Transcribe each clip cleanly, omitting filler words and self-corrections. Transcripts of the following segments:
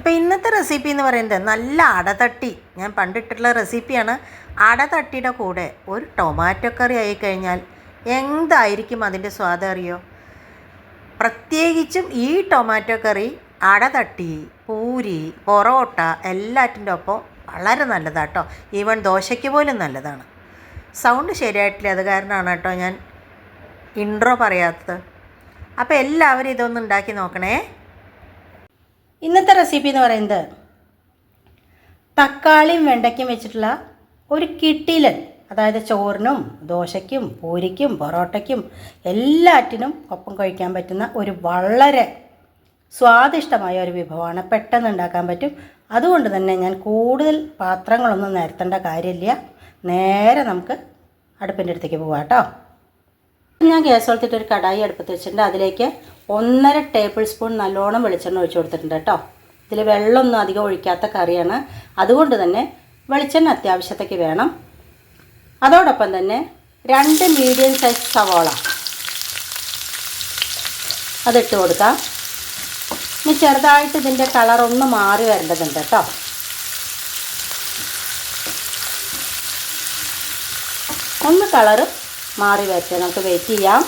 അപ്പോൾ ഇന്നത്തെ റെസിപ്പി എന്ന് പറയുന്നത് നല്ല അടതട്ടി, ഞാൻ പണ്ടിട്ടുള്ള റെസിപ്പിയാണ്. അടതട്ടിയുടെ കൂടെ ഒരു ടൊമാറ്റോ കറി ആയിക്കഴിഞ്ഞാൽ എന്തായിരിക്കും അതിൻ്റെ സ്വാദ് അറിയോ? പ്രത്യേകിച്ചും ഈ ടൊമാറ്റോ കറി അടതട്ടി, പൂരി, പൊറോട്ട എല്ലാറ്റിൻ്റെ ഒപ്പം വളരെ നല്ലതാണ് കേട്ടോ. ഈവൻ ദോശയ്ക്ക് പോലും നല്ലതാണ്. സൗണ്ട് ശരിയായിട്ടില്ല, അത് കാരണമാണ് കേട്ടോ ഞാൻ ഇൻട്രോ പറയാത്തത്. അപ്പോൾ എല്ലാവരും ഇതൊന്ന് ഉണ്ടാക്കി നോക്കണേ. ഇന്നത്തെ റെസിപ്പി എന്ന് പറയുന്നത് തക്കാളിയും വെണ്ടയ്ക്കും വെച്ചിട്ടുള്ള ഒരു കിട്ടിലൻ, അതായത് ചോറിനും ദോശയ്ക്കും പൂരിക്കും പൊറോട്ടയ്ക്കും എല്ലാറ്റിനും ഒപ്പം കഴിക്കാൻ പറ്റുന്ന ഒരു വളരെ സ്വാദിഷ്ടമായ ഒരു വിഭവമാണ്. പെട്ടെന്ന് ഉണ്ടാക്കാൻ പറ്റും. അതുകൊണ്ട് തന്നെ ഞാൻ കൂടുതൽ പാത്രങ്ങളൊന്നും നിരത്തേണ്ട കാര്യമില്ല. നേരെ നമുക്ക് അടുപ്പിൻ്റെ അടുത്തേക്ക് പോകാം കേട്ടോ. ഞാൻ ഗ്യാസ് കൊടുത്തിട്ട് ഒരു കടായി അടുപ്പത്ത് വെച്ചിട്ടുണ്ട്. അതിലേക്ക് 1.5 ടേബിൾ സ്പൂൺ നല്ലോണം വെളിച്ചെണ്ണ ഒഴിച്ചു കൊടുത്തിട്ടുണ്ട് കേട്ടോ. ഇതിൽ വെള്ളമൊന്നും അധികം ഒഴിക്കാത്ത കറിയാണ്, അതുകൊണ്ട് തന്നെ വെളിച്ചെണ്ണ അത്യാവശ്യത്തേക്ക് വേണം. അതോടൊപ്പം തന്നെ 2 മീഡിയം സൈസ് സവാള അതിട്ട് കൊടുക്കാം. ഇനി ചെറുതായിട്ട് ഇതിൻ്റെ കളറൊന്ന് മാറി വരേണ്ടതുണ്ട് കേട്ടോ. ഒന്ന് കളറ് മാറി വരട്ടെ, നമുക്ക് വെയിറ്റ് ചെയ്യാം.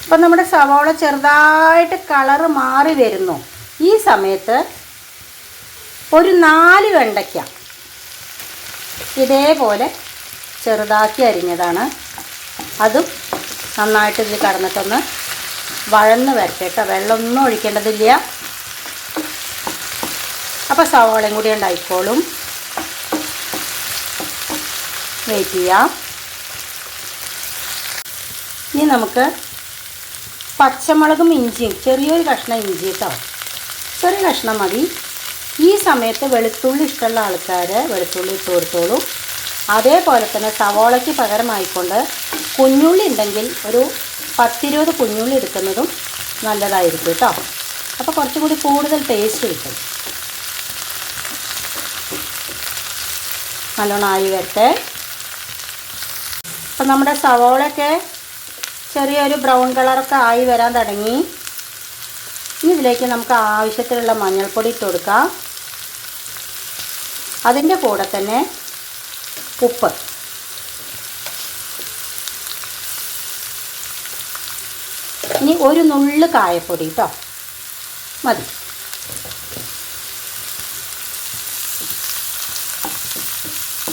അപ്പം നമ്മുടെ സവാള ചെറുതായിട്ട് കളറ് മാറി വരുന്നു. ഈ സമയത്ത് ഒരു 4 വെണ്ടയ്ക്ക ഇതേപോലെ ചെറുതാക്കി അരിഞ്ഞതാണ്, അതും നന്നായിട്ട് ഇതിൽ കടന്നിട്ടൊന്ന് വഴന്ന് വരട്ടെ കേട്ടോ. വെള്ളമൊന്നും ഒഴിക്കേണ്ടതില്ല. അപ്പോൾ സവാളയും കൂടി ഉണ്ടായിക്കോളും. വെയിറ്റ് ചെയ്യാം. ഇനി നമുക്ക് പച്ചമുളകും ഇഞ്ചിയും, ചെറിയൊരു കഷ്ണം ഇഞ്ചി കേട്ടോ, ചെറിയ കഷ്ണം മതി. ഈ സമയത്ത് വെളുത്തുള്ളി ഇഷ്ടമുള്ള ആൾക്കാർ വെളുത്തുള്ളി ഇട്ട് കൊടുത്തോളൂ. അതേപോലെ തന്നെ സവാളയ്ക്ക് പകരമായിക്കൊണ്ട് കുഞ്ഞുള്ളി ഉണ്ടെങ്കിൽ ഒരു 10-20 കുഞ്ഞുള്ളി എടുക്കുന്നതും നല്ലതായിരിക്കും കേട്ടോ. അപ്പോൾ കുറച്ചും കൂടി കൂടുതൽ ടേസ്റ്റ് കിട്ടും. നല്ലോണം ആയി വരട്ടെ. അപ്പം നമ്മുടെ സവാളയൊക്കെ ചെറിയൊരു ബ്രൗൺ കളറൊക്കെ ആയി വരാൻ തുടങ്ങി. ഇനി ഇതിലേക്ക് നമുക്ക് ആവശ്യത്തിനുള്ള മഞ്ഞൾപ്പൊടി ഇട്ട് കൊടുക്കാം. അതിൻ്റെ കൂടെ തന്നെ ഉപ്പ്, ഇനി ഒരു നുള്ള് കായപ്പൊടി കേട്ടോ മതി.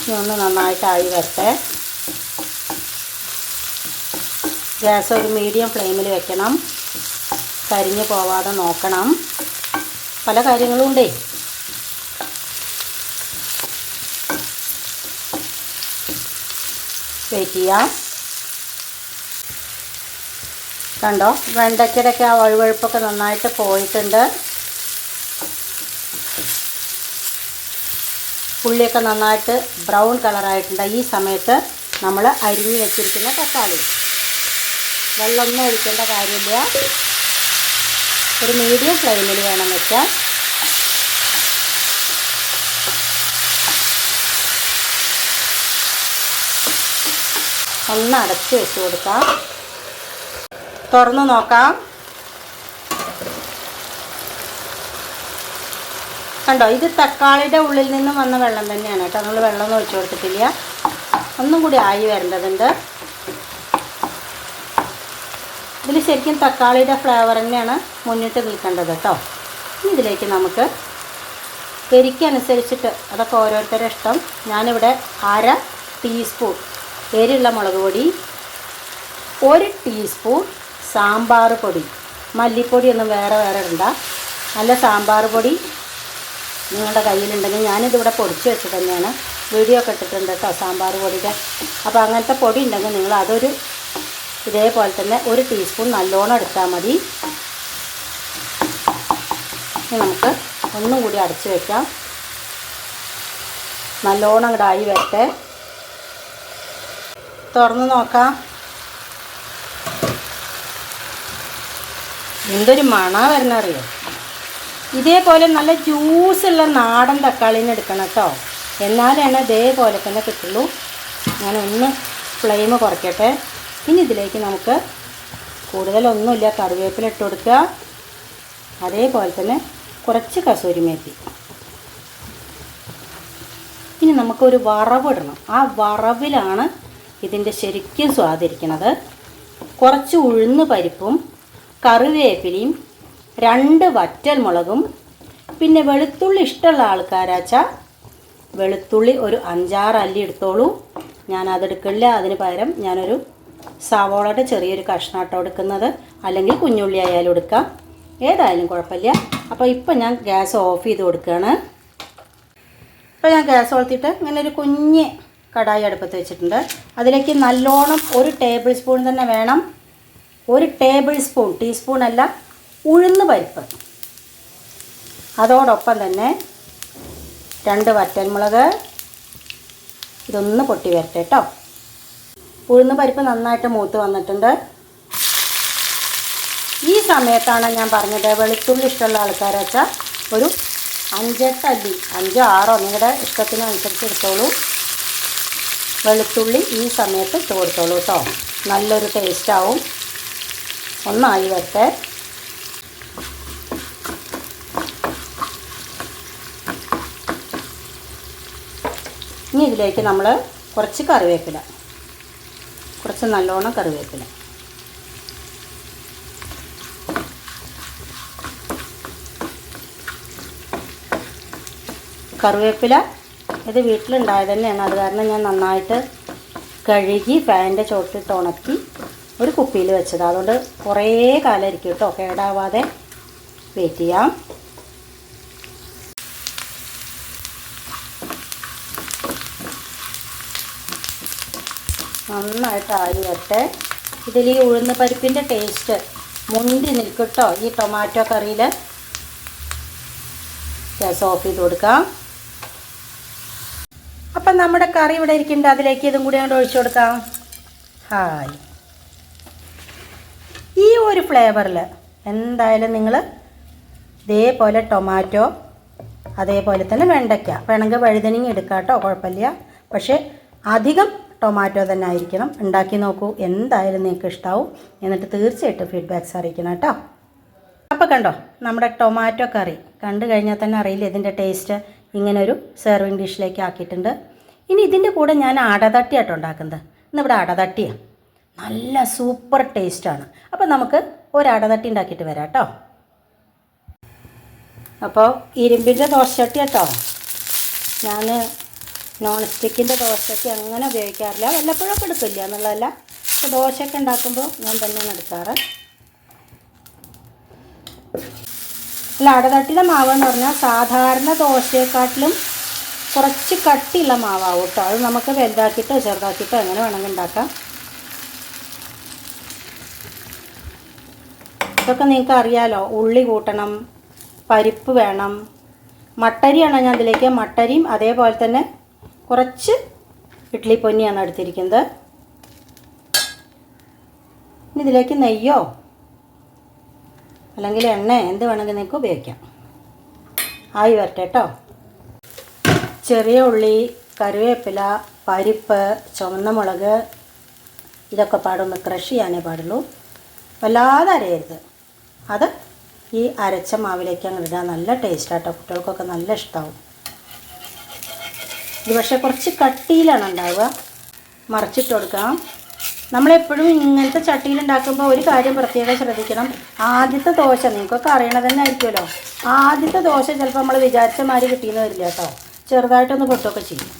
ഇനി ഒന്ന് നന്നായിട്ടായി വരട്ടെ. ഗ്യാസ് ഒരു മീഡിയം ഫ്ലെയിമിൽ വെക്കണം, കരിഞ്ഞു പോവാതെ നോക്കണം. പല കാര്യങ്ങളും ഉണ്ടേ. വെയിറ്റ് ചെയ്യാം. കണ്ടോ, വെണ്ടയ്ക്കയുടെയൊക്കെ ആ വഴുവഴുപ്പൊക്കെ നന്നായിട്ട് പോയിട്ടുണ്ട്. ഉള്ളിയൊക്കെ നന്നായിട്ട് ബ്രൗൺ കളറായിട്ടുണ്ട്. ഈ സമയത്ത് നമ്മൾ അരിഞ്ഞ് വെച്ചിരിക്കുന്ന തക്കാളി, വെള്ളമൊന്നും ഒഴിക്കേണ്ട കാര്യമില്ല. ഒരു മീഡിയം ഫ്ലെയിമിൽ വേണം വെക്കാൻ. ഒന്ന് അടച്ച് വെച്ച് കൊടുക്കാം. തുറന്ന് നോക്കാം. കണ്ടോ, ഇത് തക്കാളിയുടെ ഉള്ളിൽ നിന്നും വന്ന വെള്ളം തന്നെയാണ് കേട്ടോ. നമ്മൾ വെള്ളമൊന്നും ഒഴിച്ചു കൊടുത്തിട്ടില്ല. ഒന്നും കൂടി ആയി വരേണ്ടതുണ്ട്. ഇതിൽ ശരിക്കും തക്കാളിയുടെ ഫ്ലേവർ തന്നെയാണ് മുന്നിട്ട് നിൽക്കേണ്ടത് കേട്ടോ. ഇനി ഇതിലേക്ക് നമുക്ക് എരിക്കനുസരിച്ചിട്ട്, അതൊക്കെ ഓരോരുത്തരുടെ ഇഷ്ടം. ഞാനിവിടെ 1/2 ടീസ്പൂൺ എരിയുള്ള മുളക് പൊടി, 1 ടീസ്പൂൺ സാമ്പാർ പൊടി, മല്ലിപ്പൊടിയൊന്നും വേറെ ഇടണ്ട. നല്ല സാമ്പാർ പൊടി നിങ്ങളുടെ കയ്യിലുണ്ടെങ്കിൽ, ഞാനിതിവിടെ പൊടിച്ച് വെച്ച് തന്നെയാണ്, വീഡിയോ ഒക്കെ ഇട്ടിട്ടുണ്ട് കേട്ടോ സാമ്പാർ പൊടിയുടെ. അപ്പോൾ അങ്ങനത്തെ പൊടി ഉണ്ടെങ്കിൽ നിങ്ങൾ അതൊരു ഇതേപോലെ തന്നെ 1 ടീസ്പൂൺ നല്ലോണം എടുത്താൽ മതി. ഇനി നമുക്ക് ഒന്നും കൂടി അടച്ച് വയ്ക്കാം. നല്ലോണം ഇടായി വരട്ടെ. തുറന്ന് നോക്കാം. എന്തൊരു മണമാണ് വരുന്നറിയോ. ഇതേപോലെ നല്ല ജ്യൂസുള്ള നാടൻ തക്കാളിനെ എടുക്കണം കേട്ടോ, എന്നാലാണ് ഇതേപോലെ തന്നെ കിട്ടുള്ളൂ. ഞാനൊന്ന് ഫ്ലെയിം കുറയ്ക്കട്ടെ. ഇനി ഇതിലേക്ക് നമുക്ക് കൂടുതലൊന്നുമില്ല, കറിവേപ്പില ഇട്ട് കൊടുക്കുക. അതേപോലെ തന്നെ കുറച്ച് കസൂരി മേത്തി. ഇനി നമുക്കൊരു വറവിടണം. ആ വറവിലാണ് ഇതിൻ്റെ ശരിക്കും സ്വാദിരിക്കുന്നത്. കുറച്ച് ഉഴുന്ന് പരിപ്പും കറിവേപ്പിലയും 2 വറ്റൽ മുളകും, പിന്നെ വെളുത്തുള്ളി ഇഷ്ടമുള്ള ആൾക്കാരാച്ചാൽ വെളുത്തുള്ളി ഒരു 5-6 അല്ലി എടുത്തോളൂ. ഞാനതെടുക്കില്ല. അതിന് പകരം ഞാനൊരു സവോളയുടെ ചെറിയൊരു കഷ്ണാട്ടോ എടുക്കുന്നത്, അല്ലെങ്കിൽ കുഞ്ഞുള്ളി ആയാലും എടുക്കാം, ഏതായാലും കുഴപ്പമില്ല. അപ്പോൾ ഇപ്പം ഞാൻ ഗ്യാസ് ഓഫ് ചെയ്ത് കൊടുക്കുകയാണ്. ഇപ്പോൾ ഞാൻ ഗ്യാസ് കൊളുത്തിയിട്ട് ഇങ്ങനെ ഒരു കുഞ്ഞ് കടായി അടുപ്പത്ത് വെച്ചിട്ടുണ്ട്. അതിലേക്ക് നല്ലോണം 1 ടേബിൾ സ്പൂൺ തന്നെ വേണം. 1 ടേബിൾ സ്പൂൺ, ടീസ്പൂണല്ല, ഉഴുന്ന് പരിപ്പ്. അതോടൊപ്പം തന്നെ 2 വറ്റൽമുളക്. ഇതൊന്ന് പൊട്ടി വരട്ടെ കേട്ടോ. ഉഴുന്ന് പരിപ്പ് നന്നായിട്ട് മൂത്ത് വന്നിട്ടുണ്ട്. ഈ സമയത്താണ് ഞാൻ പറഞ്ഞത്, വെളുത്തുള്ളി ഇഷ്ടമുള്ള ആൾക്കാരെച്ചാൽ ഒരു 5-8 അല്ലി, 5-6 നിങ്ങളുടെ ഇഷ്ടത്തിനനുസരിച്ച് എടുത്തോളൂ. വെളുത്തുള്ളി ഈ സമയത്ത് ഇട്ട് കൊടുത്തോളൂ കേട്ടോ. നല്ലൊരു ടേസ്റ്റാവും. ഒന്നായി വരട്ടെ. ഇനി ഇതിലേക്ക് നമ്മൾ കുറച്ച് കറിവേപ്പില, കുറച്ച് നല്ലോണം കറിവേപ്പില. കറിവേപ്പില ഇത് വീട്ടിലുണ്ടായത് തന്നെയാണ്. അത് കാരണം ഞാൻ നന്നായിട്ട് കഴുകി ഫാനിൻ്റെ ചോട്ടിലിട്ട് ഉണക്കി ഒരു കുപ്പിയിൽ വെച്ചത്. അതുകൊണ്ട് കുറേ കാലം ഇരിക്കും കേട്ടോ, കേടാവാതെ. വെയിറ്റ് ചെയ്യാം. നന്നായിട്ട് ആയി വരട്ടെ. ഇതിൽ ഈ ഉഴുന്ന് പരിപ്പിൻ്റെ ടേസ്റ്റ് മുന്തി നിൽക്കും കേട്ടോ ഈ ടൊമാറ്റോ കറിയിൽ. ഗ്യാസ് ഓഫ് ചെയ്ത് കൊടുക്കാം. അപ്പം നമ്മുടെ കറി ഇവിടെ ഇരിക്കുന്നുണ്ട്. അതിലേക്ക് ഇതും കൂടി അങ്ങോട്ട് ഒഴിച്ചു കൊടുക്കാം. ഹായ്, ഈ ഒരു ഫ്ലേവറിൽ എന്തായാലും നിങ്ങൾ ഇതേപോലെ ടൊമാറ്റോ, അതേപോലെ തന്നെ വെണ്ടയ്ക്ക, വേണമെങ്കിൽ വഴുതനങ്ങ എടുക്കാം കേട്ടോ, കുഴപ്പമില്ല. പക്ഷേ അധികം ടൊമാറ്റോ തന്നെ ആയിരിക്കണം. ഉണ്ടാക്കി നോക്കൂ, എന്തായാലും നിങ്ങൾക്ക് ഇഷ്ടമാവും. എന്നിട്ട് തീർച്ചയായിട്ടും ഫീഡ്ബാക്ക്സ് അറിയിക്കണം കേട്ടോ. അപ്പോൾ കണ്ടോ, നമ്മുടെ ടൊമാറ്റോ കറി കണ്ടു കഴിഞ്ഞാൽ തന്നെ അറിയില്ല ഇതിൻ്റെ ടേസ്റ്റ്. ഇങ്ങനൊരു സെർവിങ് ഡിഷിലേക്ക് ആക്കിയിട്ടുണ്ട്. ഇനി ഇതിൻ്റെ കൂടെ ഞാൻ അടതട്ടിയാട്ടോ ഉണ്ടാക്കുന്നത്. ഇന്നിവിടെ അടതട്ടിയാണ്, നല്ല സൂപ്പർ ടേസ്റ്റാണ്. അപ്പോൾ നമുക്ക് ഒരു അടതട്ടി ഉണ്ടാക്കിയിട്ട് വരാം കേട്ടോ. അപ്പോൾ ഇരുമ്പിൻ്റെ ദോശച്ചട്ടി കേട്ടോ, ഞാൻ നോൺ സ്റ്റിക്കിൻ്റെ ദോശച്ചട്ടി അങ്ങനെ ഉപയോഗിക്കാറില്ല. വല്ലപ്പോഴൊക്കെ എടുക്കില്ല എന്നുള്ളതല്ല, അപ്പോൾ ദോശയൊക്കെ ഉണ്ടാക്കുമ്പോൾ ഞാൻ തന്നെയാണ് എടുക്കാറ്. അല്ല, അടതട്ടിയുടെ മാവ് എന്ന് പറഞ്ഞാൽ സാധാരണ ദോശയെക്കാട്ടിലും കുറച്ച് കട്ടിയുള്ള മാവാവും കേട്ടോ. അത് നമുക്ക് വലുതാക്കിയിട്ടോ ചെറുതാക്കിയിട്ടോ എങ്ങനെ വേണമെങ്കിൽ ഉണ്ടാക്കാം. ഇതൊക്കെ നിങ്ങൾക്ക് അറിയാലോ. ഉള്ളി കൂട്ടണം, പരിപ്പ് വേണം, മട്ടരിയാണ് ഞാൻ ഇതിലേക്ക്. മട്ടരിയും അതേപോലെ തന്നെ കുറച്ച് ഇഡ്ഡലി പൊന്നിയാണ് എടുത്തിരിക്കുന്നത്. ഇനി ഇതിലേക്ക് നെയ്യോ അല്ലെങ്കിൽ എണ്ണ എന്ത് വേണമെങ്കിൽ നിങ്ങൾക്ക് ഉപയോഗിക്കാം. ആയി വരട്ടെ കേട്ടോ. ചെറിയ ഉള്ളി, കറിവേപ്പില, പരിപ്പ്, ചുവന്ന മുളക്, ഇതൊക്കെ പാടൊന്ന് ക്രഷ് ചെയ്യാനേ പാടുള്ളൂ. വല്ലാതെ അരയരുത്. അത് ഈ അരച്ച മാവിലേക്ക് അങ്ങ് ഇടാൻ നല്ല ടേസ്റ്റാട്ടോ. കുട്ടികൾക്കൊക്കെ നല്ല ഇഷ്ടമാവും. ഇത് പക്ഷേ കുറച്ച് കട്ടിയിലാണ് ഉണ്ടാവുക. മറിച്ചിട്ട് കൊടുക്കാം. നമ്മളെപ്പോഴും ഇങ്ങനത്തെ ചട്ടിയിലുണ്ടാക്കുമ്പോൾ ഒരു കാര്യം പ്രത്യേകം ശ്രദ്ധിക്കണം. ആദ്യത്തെ ദോശ നിങ്ങൾക്കൊക്കെ അറിയണത് തന്നെ ആയിരിക്കുമല്ലോ. ആദ്യത്തെ ദോശ ചിലപ്പോൾ നമ്മൾ വിചാരിച്ച മാതിരി കിട്ടിയെന്ന് വരില്ല കേട്ടോ. ചെറുതായിട്ടൊന്ന് പൊട്ടുകയൊക്കെ ചെയ്യും.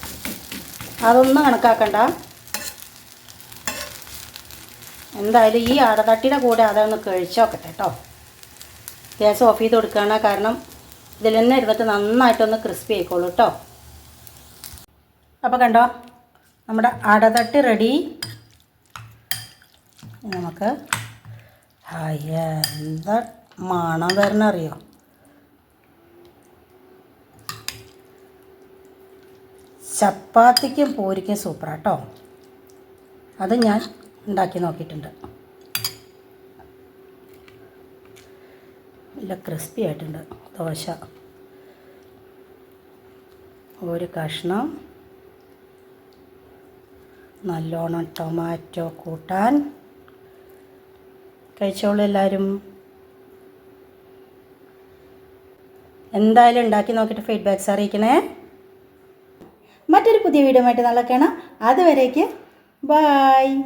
അതൊന്നും കണക്കാക്കണ്ട. എന്തായാലും ഈ അടതട്ടിയുടെ കൂടെ അതൊന്ന് കഴിച്ച് നോക്കട്ടെ കേട്ടോ. ഗ്യാസ് ഓഫ് ചെയ്ത് കൊടുക്കുകയാണ്. കാരണം ഇതിൽ തന്നെ ഇരുന്നിട്ട് നന്നായിട്ടൊന്ന് ക്രിസ്പി ആയിക്കോളൂ കേട്ടോ. അപ്പോൾ കണ്ടോ, നമ്മുടെ അടതട്ട് റെഡി. നമുക്ക് എന്താ മണം വരണറിയോ. ചപ്പാത്തിക്കും പൂരിക്കും സൂപ്പറാട്ടോ. അത് ഞാൻ ഉണ്ടാക്കി നോക്കിയിട്ടുണ്ട്. നല്ല ക്രിസ്പി ആയിട്ടുണ്ട് ദോശ. ഒരു കഷ്ണം നല്ലോണം ടൊമാറ്റോ കൂട്ടാൻ. കഴിച്ചോളൂ എല്ലാവരും. എന്തായാലും ഉണ്ടാക്കി നോക്കിയിട്ട് ഫീഡ്ബാക്ക്സ് അറിയിക്കണേ. മറ്റൊരു പുതിയ വീഡിയോ ആയിട്ട് നാളെ കാണാം. അതുവരേക്ക് ബായ്.